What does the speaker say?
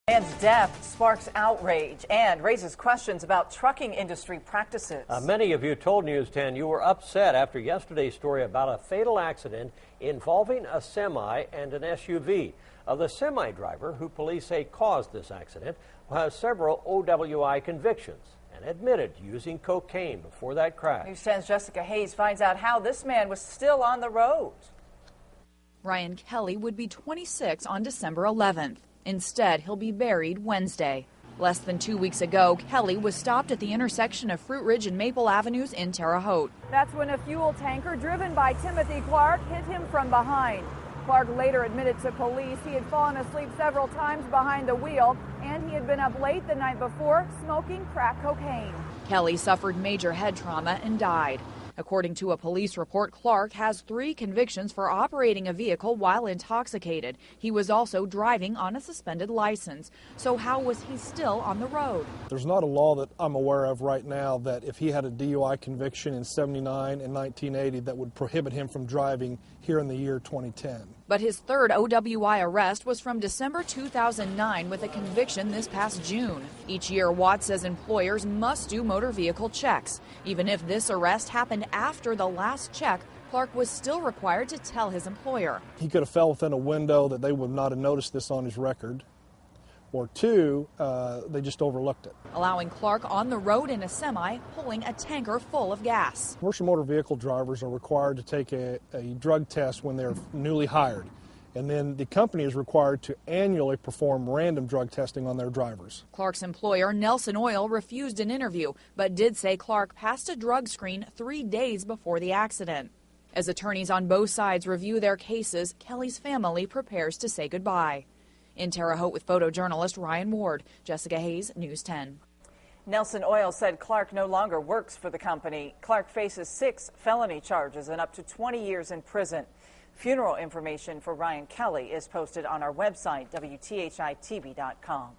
Man's death sparks outrage and raises questions about trucking industry practices. Many of you told News 10 you were upset after yesterday's story about a fatal accident involving a semi and an SUV. The semi driver, who police say caused this accident, has several OWI convictions and admitted using cocaine before that crash. News 10's Jessica Hayes finds out how this man was still on the road. Ryan Kelly would be 26 on December 11th. Instead, he'll be buried Wednesday. Less than 2 weeks ago, Kelly was stopped at the intersection of Fruit Ridge and Maple Avenues in Terre Haute. That's when a fuel tanker driven by Timothy Clark hit him from behind. Clark later admitted to police he had fallen asleep several times behind the wheel, and he had been up late the night before smoking crack cocaine. Kelly suffered major head trauma and died. According to a police report, Clark has 3 convictions for operating a vehicle while intoxicated. He was also driving on a suspended license. So how was he still on the road? There's not a law that I'm aware of right now that if he had a DUI conviction in '79 and 1980 that would prohibit him from driving here in the year 2010. But his third OWI arrest was from December 2009 with a conviction this past June. Each year, Watts says employers must do motor vehicle checks. Even if this arrest happened after the last check, Clark was still required to tell his employer. He could have fell within a window that they would not have noticed this on his record. Or 2, they just overlooked it. Allowing Clark on the road in a semi, pulling a tanker full of gas. Commercial motor vehicle drivers are required to take a drug test when they're newly hired. And then the company is required to annually perform random drug testing on their drivers. Clark's employer, Nelson Oil, refused an interview, but did say Clark passed a drug screen 3 days before the accident. As attorneys on both sides review their cases, Kelly's family prepares to say goodbye. In Terre Haute with photojournalist Ryan Ward, Jessica Hayes, News 10. Nelson Oil said Clark no longer works for the company. Clark faces 6 felony charges and up to 20 years in prison. Funeral information for Ryan Kelly is posted on our website, WTHI-TV.com.